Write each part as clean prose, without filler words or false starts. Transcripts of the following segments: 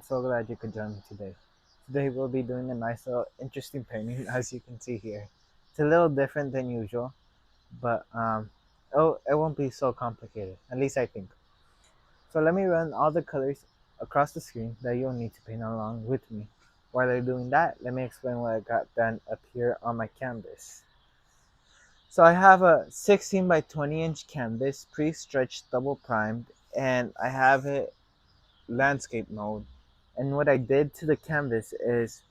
so glad you could join me today. Today we'll be doing a nice little interesting painting as you can see here. It's a little different than usual, but it won't be so complicated, at least I think. So let me run all the colors across the screen that you'll need to paint along with me. While they're doing that, let me explain what I got done up here on my canvas. So I have a 16 by 20 inch canvas, pre-stretched, double primed, and I have it landscape mode. And what I did to the canvas is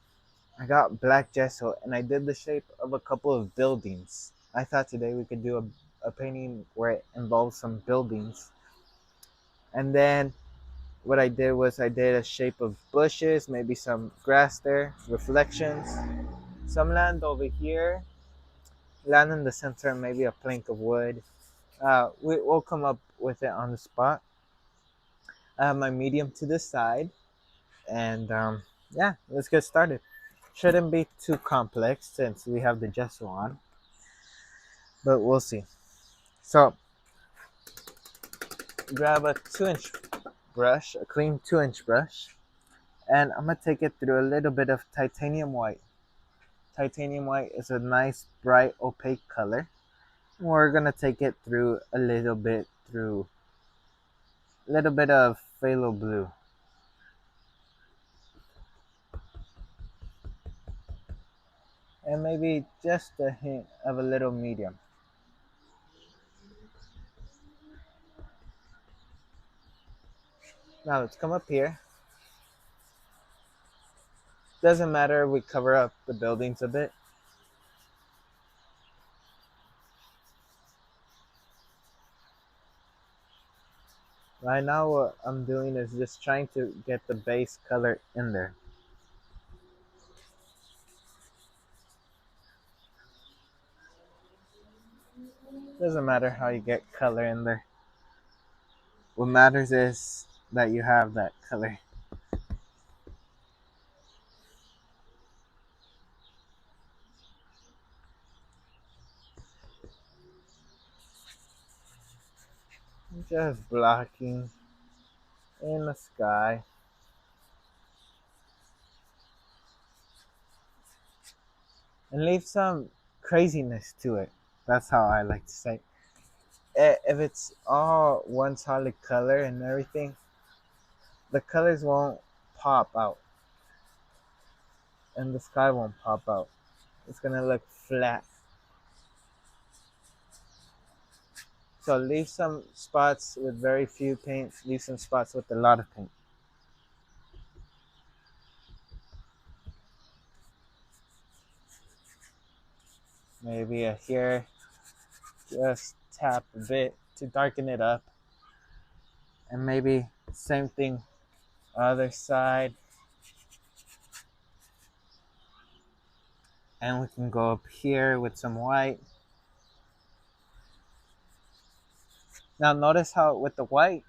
I got black gesso and I did the shape of a couple of buildings. I thought today we could do a painting where it involves some buildings. And then what I did was I did a shape of bushes, maybe some grass there, reflections, some land over here, land in the center, maybe a plank of wood. We'll come up with it on the spot. I have my medium to the side, and yeah, let's get started. Shouldn't be too complex since we have the gesso on, but we'll see. So grab a 2-inch brush, a clean 2-inch brush, and I'm gonna take it through a little bit of titanium white. Titanium white is a nice bright opaque color. We're gonna take it through a little bit of phthalo blue. And maybe just a hint of a little medium. Now let's come up here. Doesn't matter if we cover up the buildings a bit. Right now what I'm doing is just trying to get the base color in there. Doesn't matter how you get color in there. What matters is that you have that color. Just blocking in the sky. And leave some craziness to it. That's how I like to say. If it's all one solid color and everything, the colors won't pop out. And the sky won't pop out. It's gonna look flat. So leave some spots with very few paints, leave some spots with a lot of paint. Maybe here, just tap a bit to darken it up. And maybe same thing, other side. And we can go up here with some white. Now notice how with the white,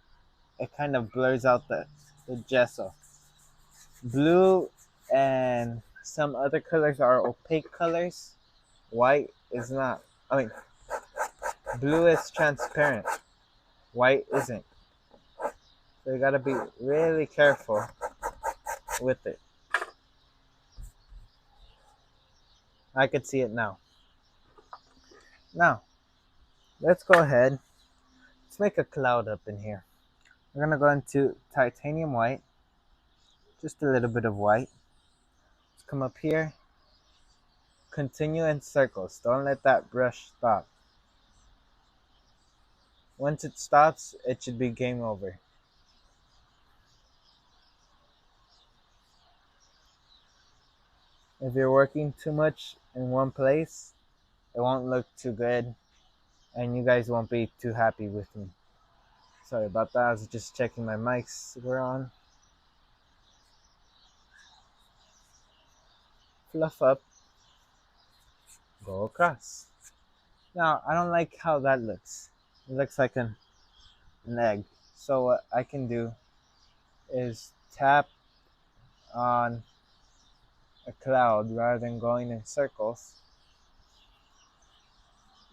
it kind of blurs out the gesso. Blue and some other colors are opaque colors. White is not. I mean, blue is transparent. White isn't. So you gotta be really careful with it. I could see it now. Now, let's go ahead. Let's make a cloud up in here. We're gonna go into titanium white. Just a little bit of white. Let's come up here. Continue in circles. Don't let that brush stop. Once it stops, it should be game over. If you're working too much in one place, it won't look too good and you guys won't be too happy with me. Sorry about that. I was just checking my mics were on. Fluff up. Go across. Now, I don't like how that looks. It looks like an egg. So what I can do is tap on a cloud rather than going in circles.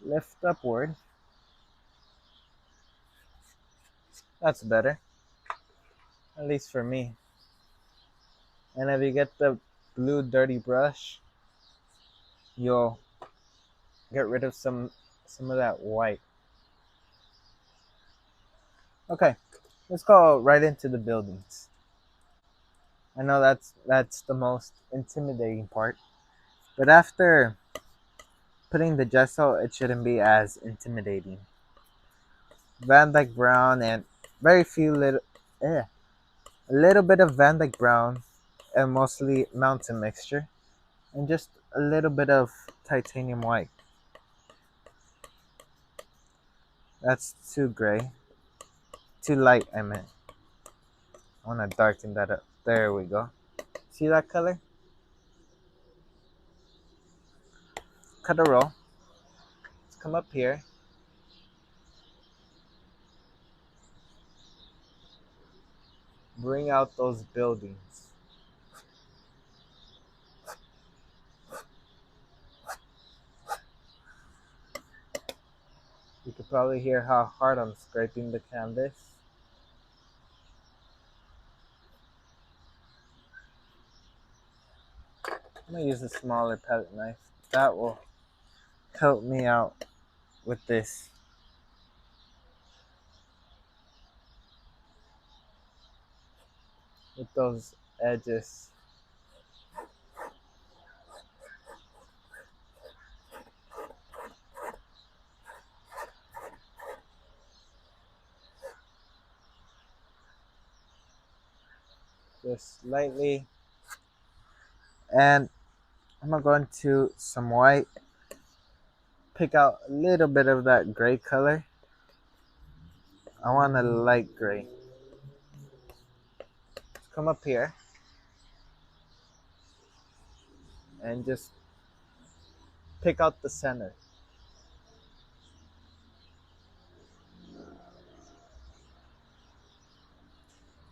Lift upward. That's better. At least for me. And if you get the blue dirty brush, you'll get rid of some of that white. Okay, let's go right into the buildings. I know that's the most intimidating part, but after putting the gesso, it shouldn't be as intimidating. Van Dyke Brown and very few a little bit of Van Dyke Brown and mostly mountain mixture and just a little bit of titanium white. That's too gray. Too light, I meant. I want to darken that up. There we go. See that color? Cut a roll. Let's come up here. Bring out those buildings. You could probably hear how hard I'm scraping the canvas. I'm going to use a smaller palette knife. That will help me out with this. With those edges. Just lightly. And I'm going to go into some white. Pick out a little bit of that gray color. I want a light gray. Come up here. And just pick out the center.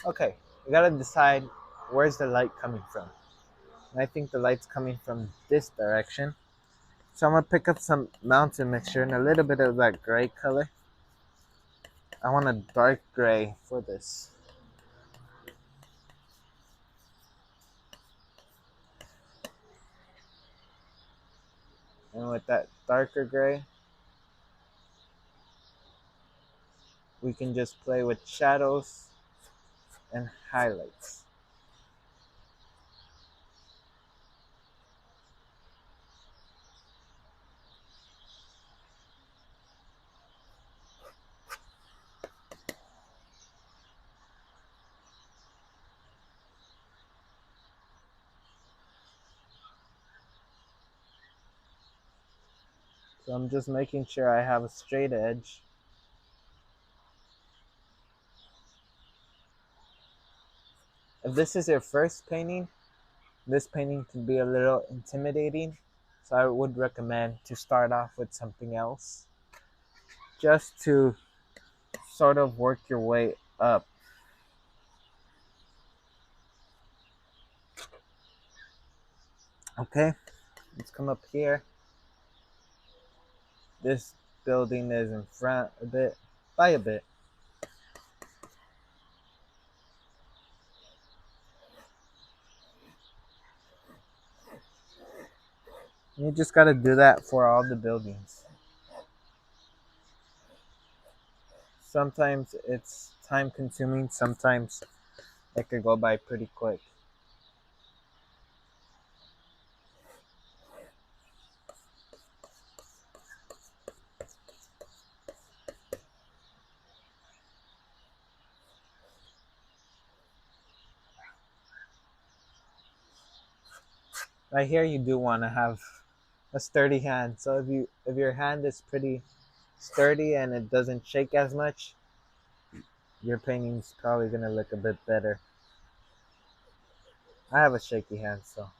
Okay, you gotta decide where's the light coming from. And I think the light's coming from this direction. So I'm gonna pick up some mountain mixture and a little bit of that gray color. I want a dark gray for this. And with that darker gray, we can just play with shadows and highlights. So I'm just making sure I have a straight edge. If this is your first painting, this painting can be a little intimidating. So I would recommend to start off with something else. Just to sort of work your way up. Okay, let's come up here. This building is in front a bit, by a bit. You just gotta do that for all the buildings. Sometimes it's time consuming, sometimes it could go by pretty quick. I hear you do want to have a sturdy hand. So if your hand is pretty sturdy and it doesn't shake as much, your painting's probably gonna look a bit better. I have a shaky hand, so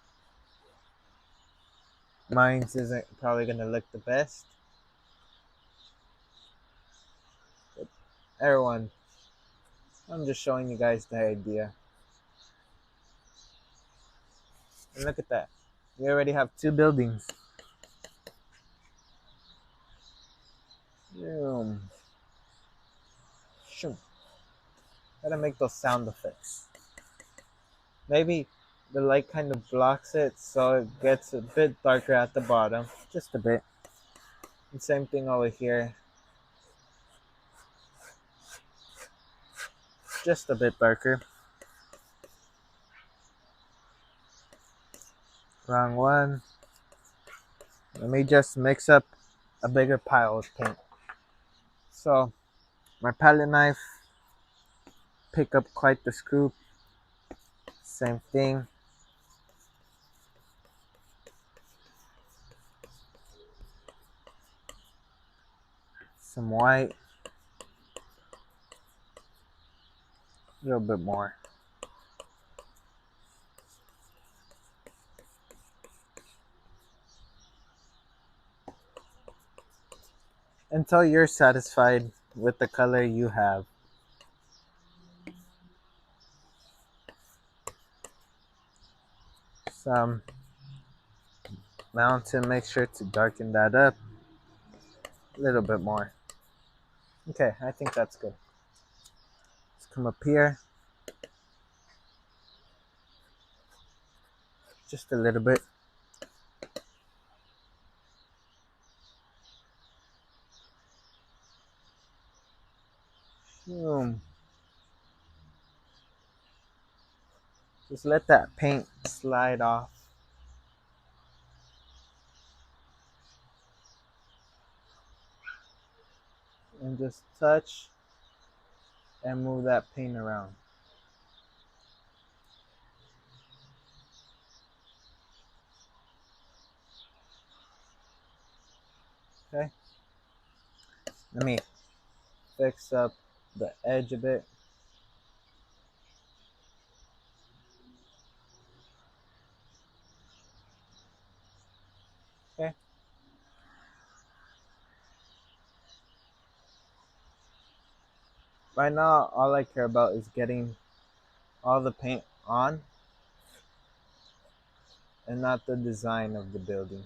mine's isn't probably gonna look the best. But everyone, I'm just showing you guys the idea. And look at that. We already have two buildings. Boom. Shoom. Gotta make those sound effects. Maybe The light kind of blocks it, so it gets a bit darker at the bottom, just a bit. And same thing over here, just a bit darker. Wrong one. Let me just mix up a bigger pile of paint. So my palette knife, pick up quite the scoop. Same thing. Some white. A little bit more. Until you're satisfied with the color you have. Some mountain, make sure to darken that up a little bit more. Okay, I think that's good. Let's come up here. Just a little bit. Boom. Just let that paint slide off. And just touch and move that paint around. Okay. Let me fix up the edge a bit. Okay. Right now, all I care about is getting all the paint on and not the design of the building.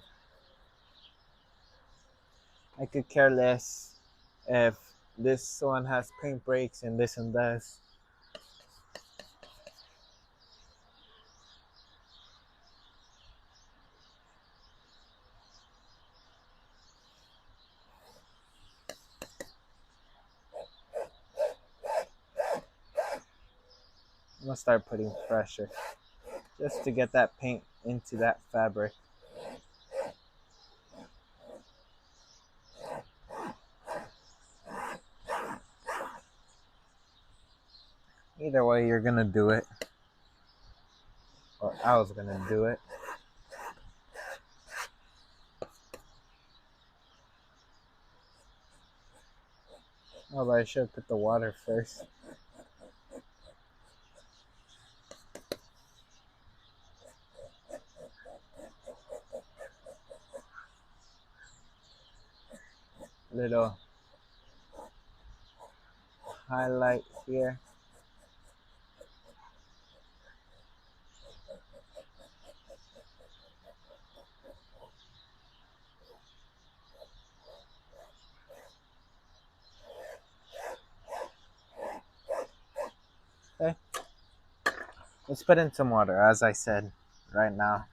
I could care less if this one has paint breaks and this one does. I'm gonna start putting pressure just to get that paint into that fabric. Either way, you're gonna do it, or I was gonna do it. Oh, but I should have put the water first. Little highlight here. Okay. Let's put in some water, as I said, right now.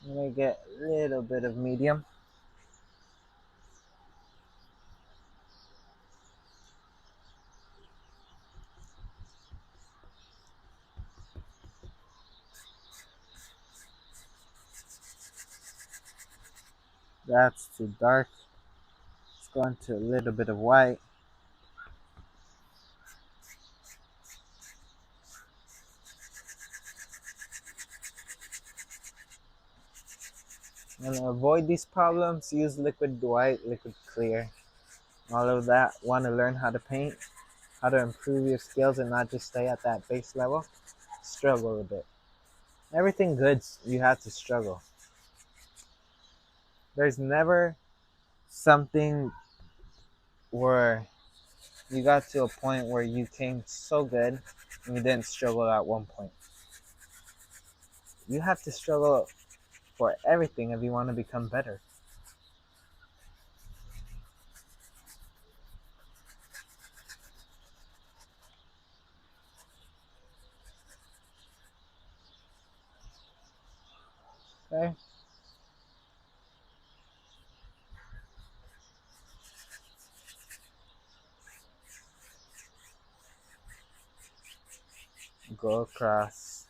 I'm gonna get a little bit of medium. That's too dark. Let's go into a little bit of white. And to avoid these problems, use liquid white, liquid clear, all of that. Want to learn how to paint, how to improve your skills and not just stay at that base level? Struggle a bit. Everything good, you have to struggle. There's never something where you got to a point where you came so good and you didn't struggle at one point. You have to struggle for everything if you want to become better. Okay. Go across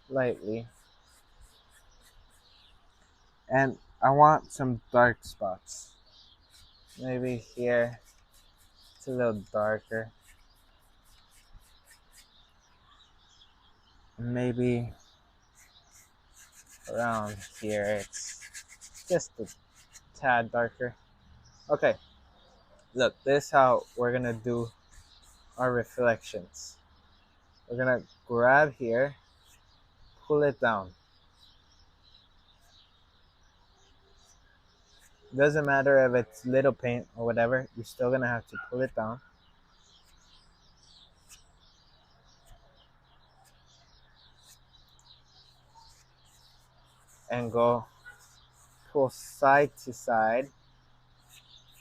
lightly. And I want some dark spots. Maybe here it's a little darker. Maybe around here it's just a tad darker. Okay, look, this is how we're gonna do our reflections. We're gonna grab here, pull it down. Doesn't matter if it's little paint or whatever, you're still gonna have to pull it down. And go pull side to side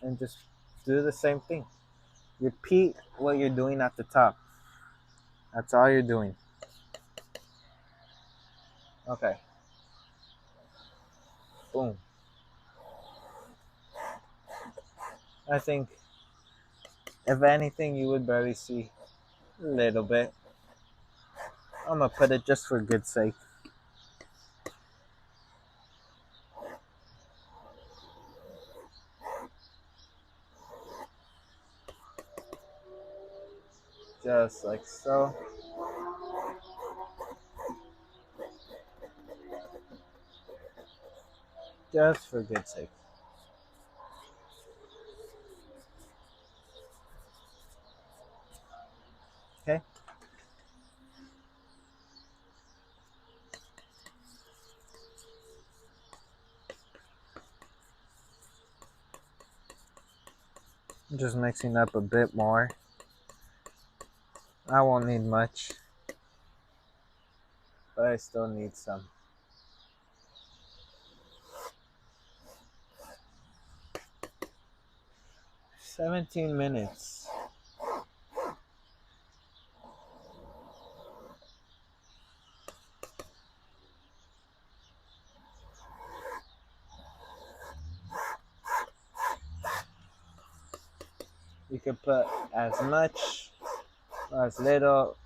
and just do the same thing. Repeat what you're doing at the top. That's all you're doing. Okay. Boom. I think if anything you would barely see a little bit. I'm gonna put it just for good sake. Just like so. Just for good sake. Okay? I'm just mixing up a bit more. I won't need much, but I still need some. 17 minutes. You can put as much or as little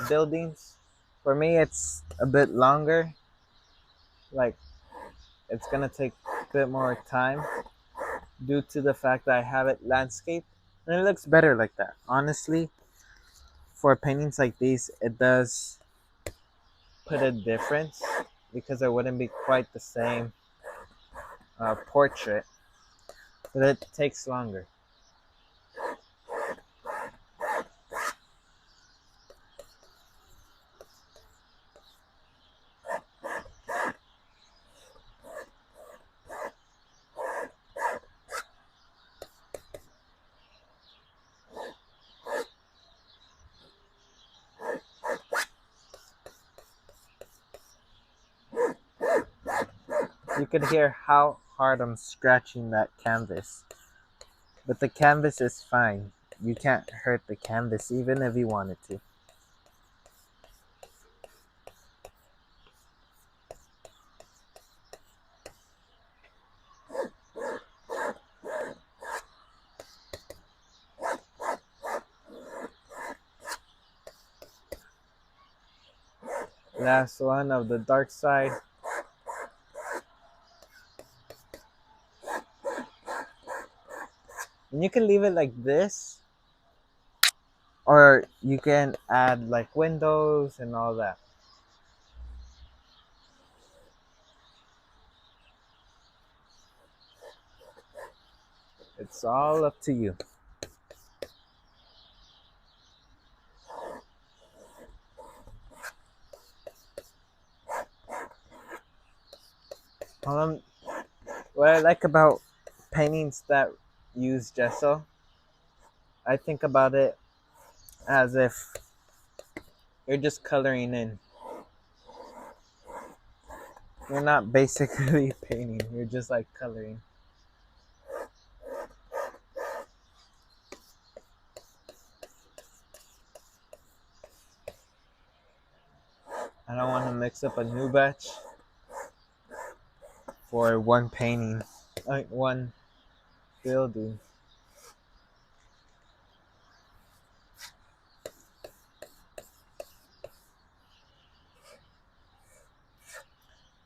buildings. For me, it's a bit longer. Like, it's gonna take a bit more time due to the fact that I have it landscape. And it looks better like that. Honestly, for paintings like these, it does put a difference because it wouldn't be quite the same portrait, but it takes longer. You can hear how hard I'm scratching that canvas, but the canvas is fine. You can't hurt the canvas even if you wanted to. Last one of the dark side. And you can leave it like this, or you can add like windows and all that. It's all up to you. Um, what I like about paintings that use gesso, I think about it as if you're just coloring in. You're not basically painting, you're just like coloring. I don't want to mix up a new batch. for one painting, like one building.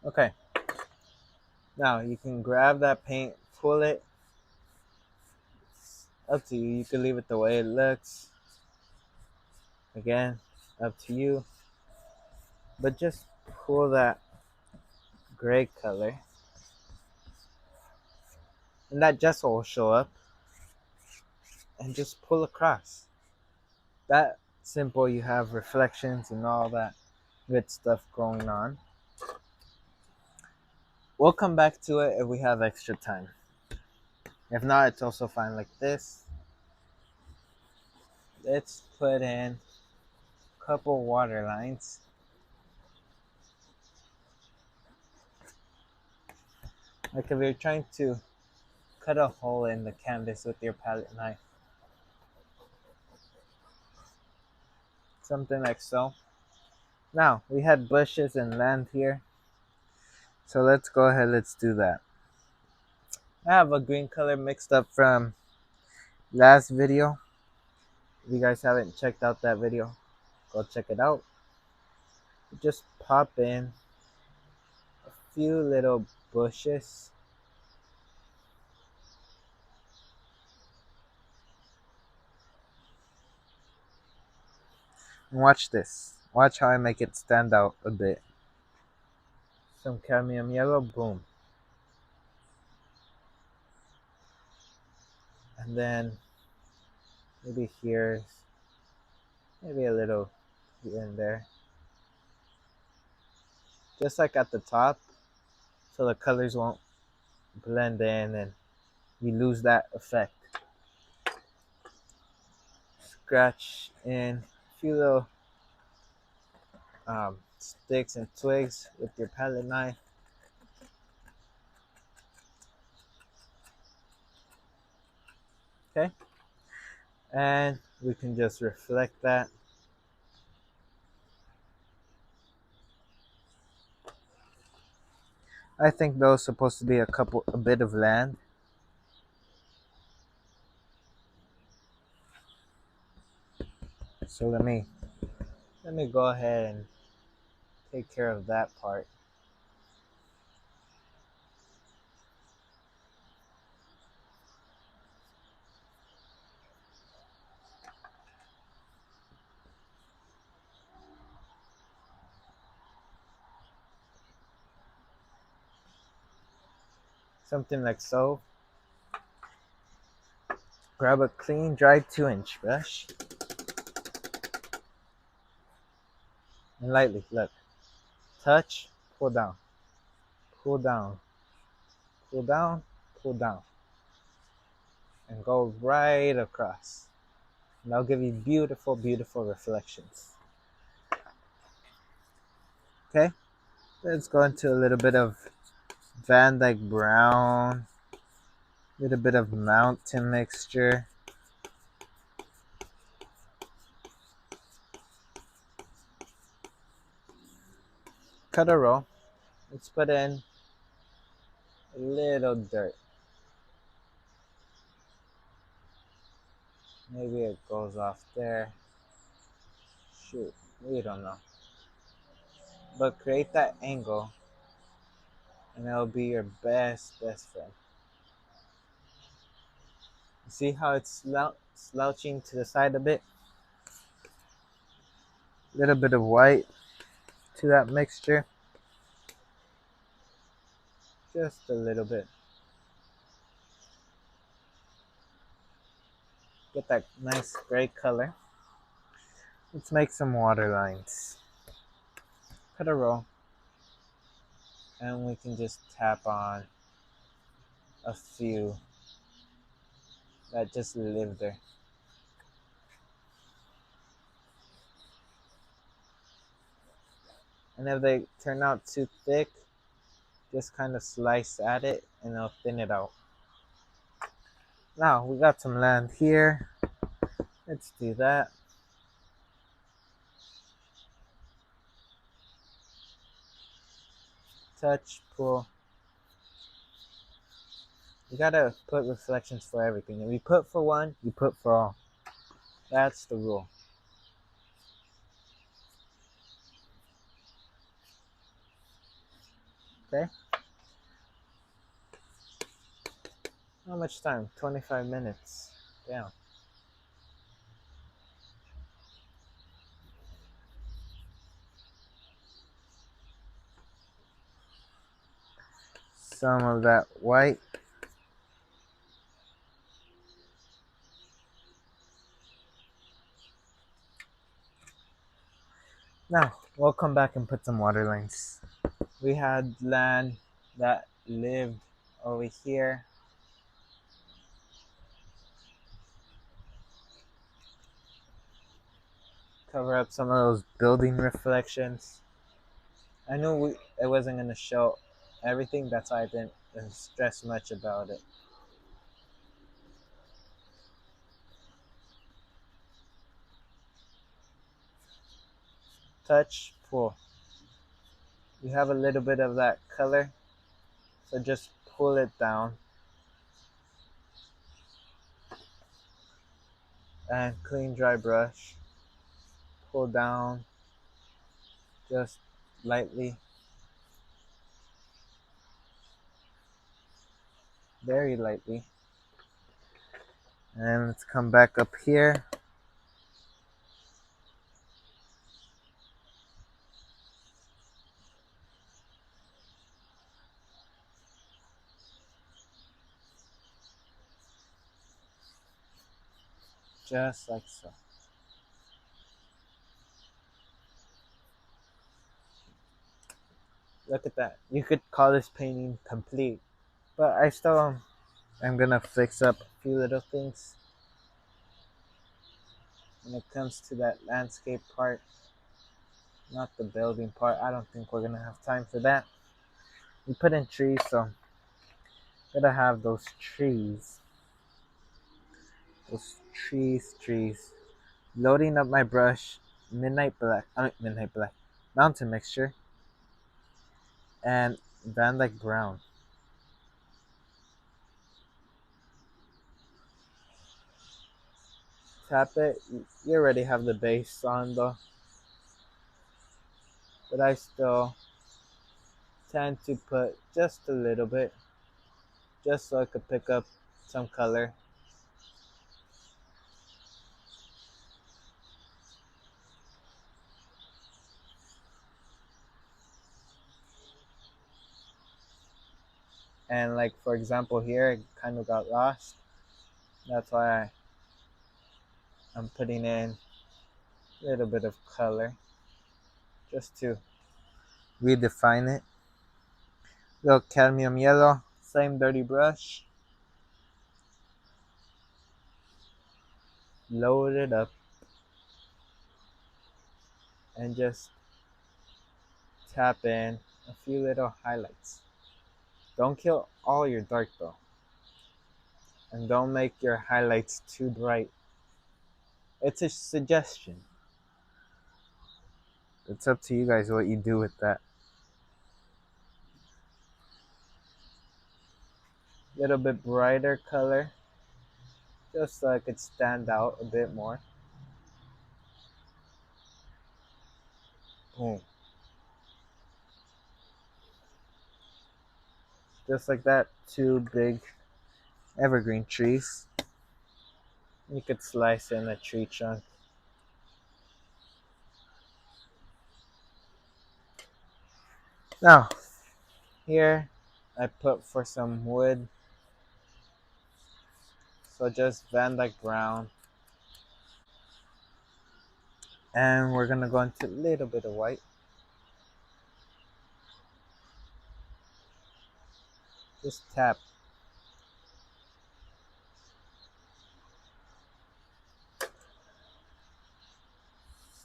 Okay, now you can grab that paint, pull it. Up to you. You can leave it the way it looks. Again, up to you. But just pull that gray color, and that gesso will show up, and just pull across. That simple, you have reflections and all that good stuff going on. We'll come back to it if we have extra time. If not, it's also fine like this. Let's put in a couple water lines. Like if you're trying to cut a hole in the canvas with your palette knife. Something like so. Now, we had bushes and land here. So let's go ahead, let's do that. I have a green color mixed up from last video. If you guys haven't checked out that video, go check it out. Just pop in a few little bushes. And watch this. Watch how I make it stand out a bit. Some cadmium yellow, boom. And then maybe here's maybe a little here and there. Just like at the top, so the colors won't blend in and you lose that effect. Scratch in a few little sticks and twigs with your palette knife. Okay, and we can just reflect that. I think those supposed to be a bit of land. So let me go ahead and take care of that part. Something like so. Grab a clean, dry 2-inch brush. And lightly, look. Touch, pull down. Pull down. Pull down, pull down. And go right across. And that'll give you beautiful, beautiful reflections. Okay? Let's go into a little bit of Van Dyke brown. A little bit of mountain mixture. Cut a row. Let's put in a little dirt. Maybe it goes off there. Shoot, we don't know. But create that angle and it'll be your best friend. See how it's slouching to the side a bit? A little bit of white to that mixture. Just a little bit. Get that nice gray color. Let's make some water lines. Cut a row. And we can just tap on a few that just live there. And if they turn out too thick, just kind of slice at it and it'll thin it out. Now we got some land here. Let's do that. Touch, pull, You gotta put reflections for everything. If you put for one, you put for all. That's the rule. Okay? How much time? 25 minutes. Damn. Some of that white. Now, we'll come back and put some water lines. We had land that lived over here. Cover up some of those building reflections. I knew it wasn't going to show everything, that's why I didn't stress much about it. Touch, pull. You have a little bit of that color, so just pull it down and clean dry brush. Pull down just lightly, very lightly. And let's come back up here. Just like so. Look at that. You could call this painting complete. But I still am gonna fix up a few little things when it comes to that landscape part. Not the building part. I don't think we're gonna have time for that. We put in trees, so gotta have those trees. Those trees. Loading up my brush, midnight black, mountain mixture, and Van Dyke brown. Tap it. You already have the base on though, but I still tend to put just a little bit, just so I could pick up some color. And like for example here, it kind of got lost. That's why I'm putting in a little bit of color just to redefine it. Little cadmium yellow, same dirty brush. Load it up and just tap in a few little highlights. Don't kill all your dark though. And don't make your highlights too bright. It's a suggestion. It's up to you guys what you do with that. Little bit brighter color, just so I could stand out a bit more. Boom. Just like that, two big evergreen trees. You could slice in a tree chunk. Now, here I put for some wood. So just Van Dyke brown. And we're gonna go into a little bit of white. Just tap.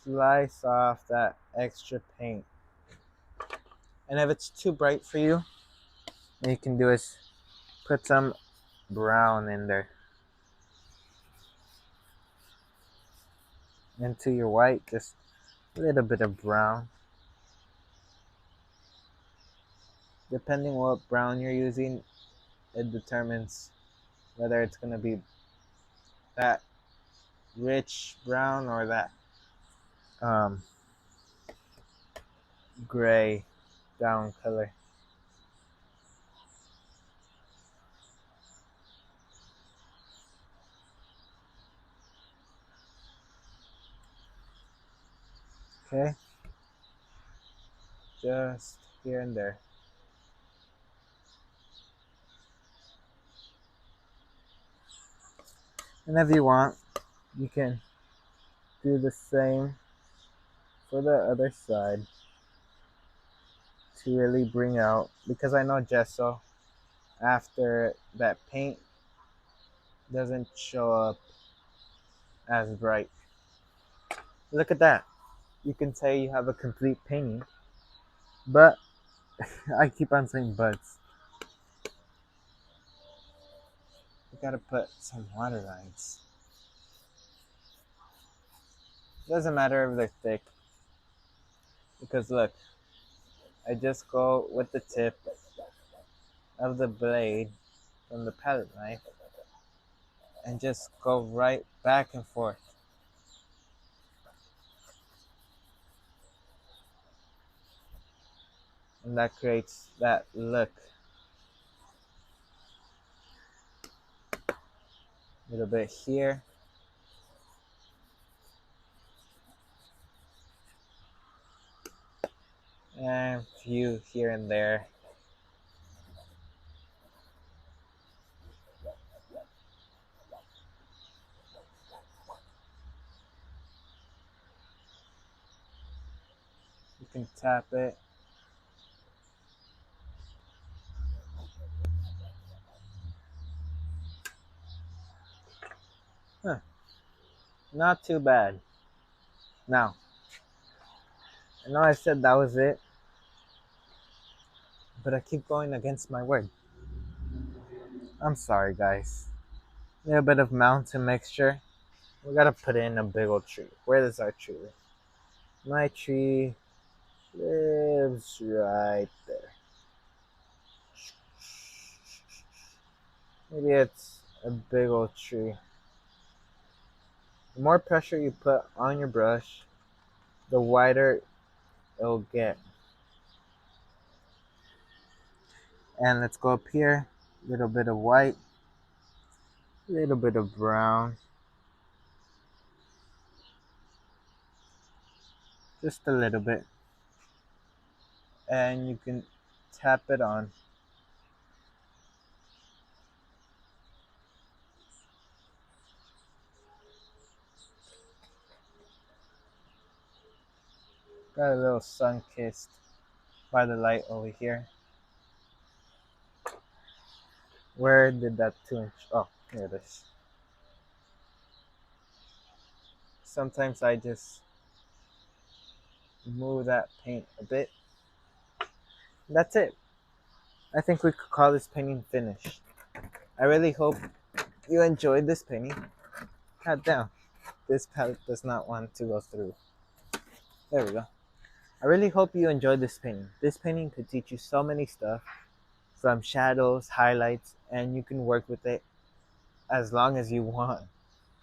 Slice off that extra paint. And if it's too bright for you, what you can do is put some brown in there. Into your white, just a little bit of brown. Depending what brown you're using, it determines whether it's gonna be that rich brown or that um, gray down color. Okay, just here and there. And if you want, you can do the same for the other side to really bring out, because I know gesso after that paint doesn't show up as bright. Look at that. You can say you have a complete painting, but I keep on saying buts. You gotta put some water lines. Doesn't matter if they're thick, because look, I just go with the tip of the blade from the palette knife and just go right back and forth. And that creates that look. A little bit here. And a few here and there. You can tap it. Huh. Not too bad. Now, I know I said that was it, but I keep going against my word. I'm sorry, guys. A little bit of mountain mixture. We gotta put in a big old tree. Where does our tree live? My tree lives right there. Maybe it's a big old tree. The more pressure you put on your brush, the wider it'll get. And let's go up here. A little bit of white, a little bit of brown. Just a little bit. And you can tap it on. Got a little sun kissed by the light over here. Where did that 2 inch? Oh, here it is. Sometimes I just move that paint a bit. That's it. I think we could call this painting finished. I really hope you enjoyed this painting. God damn, this palette does not want to go through. There we go. I really hope you enjoyed this painting. This painting could teach you so many stuff, from shadows, highlights, and you can work with it as long as you want.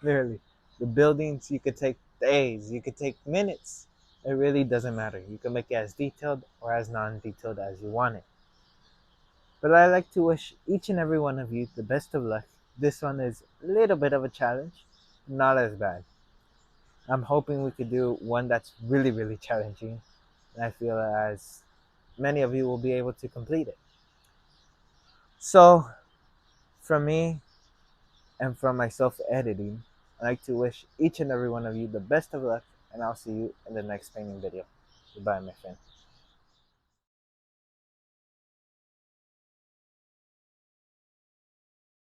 Literally. The buildings, you could take days, you could take minutes. It really doesn't matter. You can make it as detailed or as non-detailed as you want it. But I like to wish each and every one of you the best of luck. This one is a little bit of a challenge, not as bad. I'm hoping we could do one that's really, really challenging. And I feel as many of you will be able to complete it. So, from me and from myself editing, I'd like to wish each and every one of you the best of luck, and I'll see you in the next painting video. Goodbye, my friend.